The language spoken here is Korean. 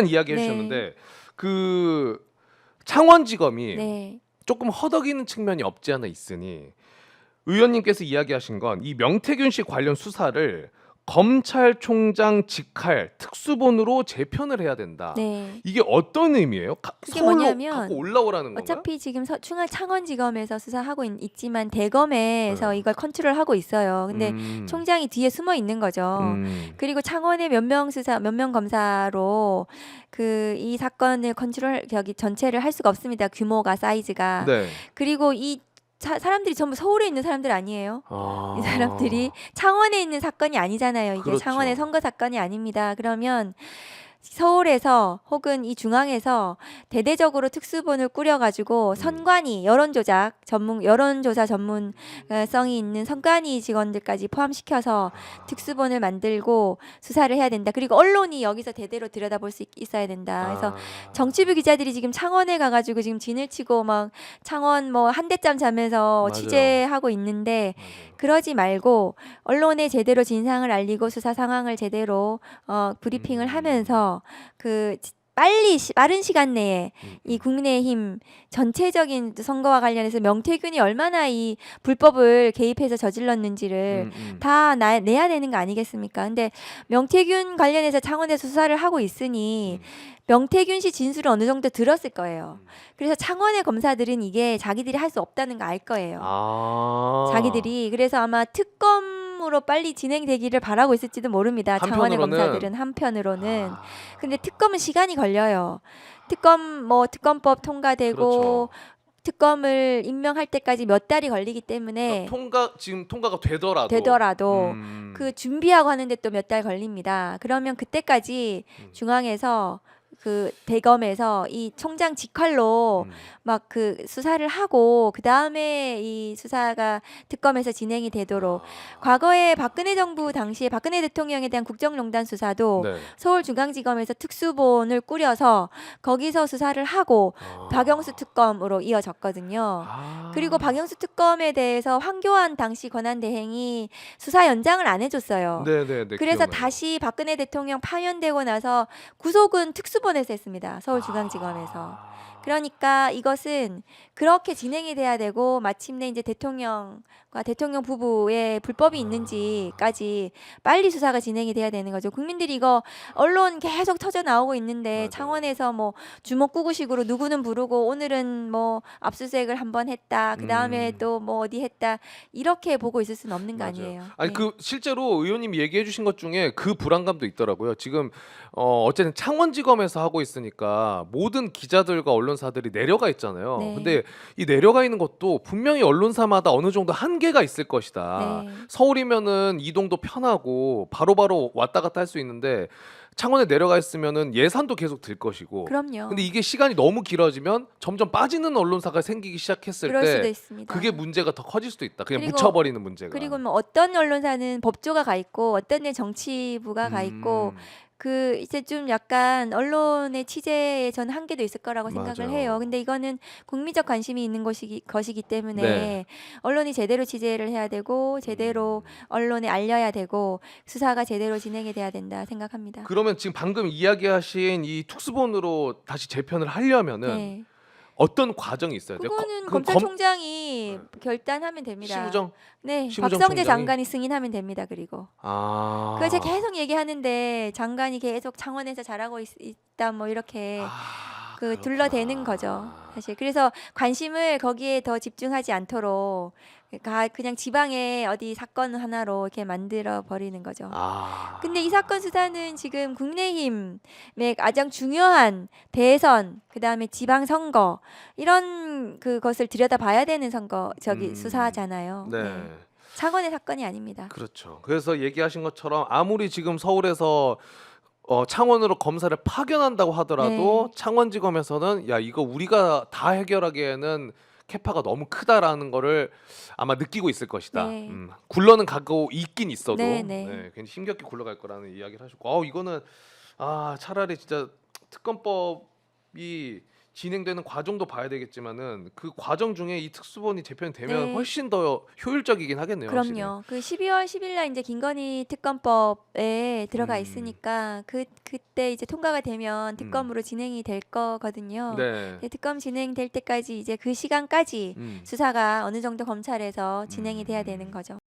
이야기 네. 해주셨는데 그 창원지검이 네. 조금 허덕이는 측면이 없지 않아 있으니 의원님께서 이야기하신 건 이 명태균 씨 관련 수사를 검찰총장 직할 특수본으로 재편을 해야 된다. 네. 이게 어떤 의미예요? 그게 서울로 뭐냐면 갖고 올라오라는 건가요? 어차피 지금 창원지검에서 수사하고 있지만 대검에서 네. 이걸 컨트롤하고 있어요. 근데 총장이 뒤에 숨어 있는 거죠. 그리고 창원의 몇 명 검사로 이 사건을 컨트롤 전체를 할 수가 없습니다. 규모가 사이즈가. 네. 그리고 이 사람들이 전부 서울에 있는 사람들 아니에요. 아. 이 사람들이 창원에 있는 사건이 아니잖아요. 이게 그렇죠. 창원의 선거 사건이 아닙니다. 그러면 서울에서 혹은 이 중앙에서 대대적으로 특수본을 꾸려가지고 선관위 여론조사 전문성이 있는 선관위 직원들까지 포함시켜서 특수본을 만들고 수사를 해야 된다. 그리고 언론이 여기서 대대로 들여다볼 수 있어야 된다. 그래서 정치부 기자들이 지금 창원에 가가지고 지금 진을 치고 막 창원 뭐 한대짬 자면서 맞아요. 취재하고 있는데 맞아요. 그러지 말고 언론에 제대로 진상을 알리고 수사 상황을 제대로 브리핑을 하면서 빠른 시간 내에 이 국민의힘 전체적인 선거와 관련해서 명태균이 얼마나 이 불법을 개입해서 저질렀는지를 다 내야 되는 거 아니겠습니까? 근데 명태균 관련해서 창원에서 수사를 하고 있으니 명태균 씨 진술을 어느 정도 들었을 거예요. 그래서 창원의 검사들은 이게 자기들이 할 수 없다는 거 알 거예요. 자기들이. 그래서 아마 특검으로 빨리 진행되기를 바라고 있을지도 모릅니다. 창원의 검사들은 한편으로는. 근데 특검은 시간이 걸려요. 특검법 통과되고 그렇죠. 특검을 임명할 때까지 몇 달이 걸리기 때문에 지금 통과가 되더라도 그 준비하고 하는데 또 몇 달 걸립니다. 그러면 그때까지 중앙에서 대검에서 이 총장 직할로 막 수사를 하고 그 다음에 이 수사가 특검에서 진행이 되도록 과거에 박근혜 정부 당시에 박근혜 대통령에 대한 국정농단 수사도 네. 서울중앙지검에서 특수본을 꾸려서 거기서 수사를 하고 박영수 특검으로 이어졌거든요. 그리고 박영수 특검에 대해서 황교안 당시 권한대행이 수사 연장을 안 해줬어요. 네네네. 그래서 기억나요. 다시 박근혜 대통령 파면되고 나서 구속은 특수본에서 했습니다. 서울중앙지검에서. 그러니까 이것은 그렇게 진행이 돼야 되고 마침내 이제 대통령과 대통령 부부의 불법이 있는지까지 빨리 수사가 진행이 돼야 되는 거죠. 국민들이 이거 언론 계속 터져 나오고 있는데 맞아요. 창원에서 뭐 주먹구구식으로 누구는 부르고 오늘은 뭐 압수수색을 한번 했다. 그 다음에 또 뭐 어디 했다. 이렇게 보고 있을 수는 없는 거 맞아요. 아니에요. 아니 네. 실제로 의원님이 얘기해 주신 것 중에 그 불안감도 있더라고요. 지금 어쨌든 창원지검에서 하고 있으니까 모든 기자들과 언론사들이 내려가 있잖아요. 네. 근데 이 내려가 있는 것도 분명히 언론사마다 어느 정도 한계가 있을 것이다. 네. 서울이면은 이동도 편하고 바로바로 왔다 갔다 할 수 있는데 창원에 내려가 있으면은 예산도 계속 들 것이고. 그럼요. 근데 이게 시간이 너무 길어지면 점점 빠지는 언론사가 생기기 시작했을 그럴 수도 때 있습니다. 그게 문제가 더 커질 수도 있다. 그냥 그리고- 묻혀버리는 문제가. 그리고 뭐 어떤 언론사는 법조가 가 있고 어떤 데 정치부가 가 있고 이제 좀 약간 언론의 취재에 저는 한계도 있을 거라고 생각을 맞아요. 해요. 근데 이거는 국민적 관심이 있는 것이기 때문에 네. 언론이 제대로 취재를 해야 되고 제대로 언론에 알려야 되고 수사가 제대로 진행이 돼야 된다 생각합니다. 그러면 지금 방금 이야기하신 이 특수본으로 다시 재편을 하려면은 네. 어떤 과정이 있어야 돼요? 그거는 그럼 검찰총장이 결단하면 됩니다. 시무정. 네, 시무정 박성재 총장이? 장관이 승인하면 됩니다. 그리고 아. 제가 계속 얘기하는데 장관이 계속 창원에서 잘하고 있다 뭐 이렇게 그렇구나. 둘러대는 거죠. 사실 그래서 관심을 거기에 더 집중하지 않도록 그냥 지방에 어디 사건 하나로 이렇게 만들어 버리는 거죠. 근데 이 사건 수사는 지금 국민의힘의 가장 중요한 대선, 그다음에 지방선거 이런 그것을 들여다봐야 되는 수사잖아요. 네. 창원의 사건이 아닙니다. 그렇죠. 그래서 얘기하신 것처럼 아무리 지금 서울에서 창원으로 검사를 파견한다고 하더라도 네. 창원지검에서는 야 이거 우리가 다 해결하기에는 캐파가 너무 크다라는 거를 아마 느끼고 있을 것이다. 네. 굴러는 가고 있긴 있어도 네, 네. 괜히 힘겹게 굴러갈 거라는 이야기를 하셨고, 이거는 차라리 진짜 특검법이 진행되는 과정도 봐야 되겠지만은 그 과정 중에 이 특수본이 재편되면 네. 훨씬 더 효율적이긴 하겠네요, 확실히. 그럼요. 그 12월 10일 날 이제 김건희 특검법에 들어가 음. 있으니까 그때 이제 통과가 되면 음. 특검으로 진행이 될 거거든요. 네. 네, 특검 진행될 때까지 이제 그 시간까지 음. 수사가 어느 정도 검찰에서 진행이 돼야 되는 음. 거죠.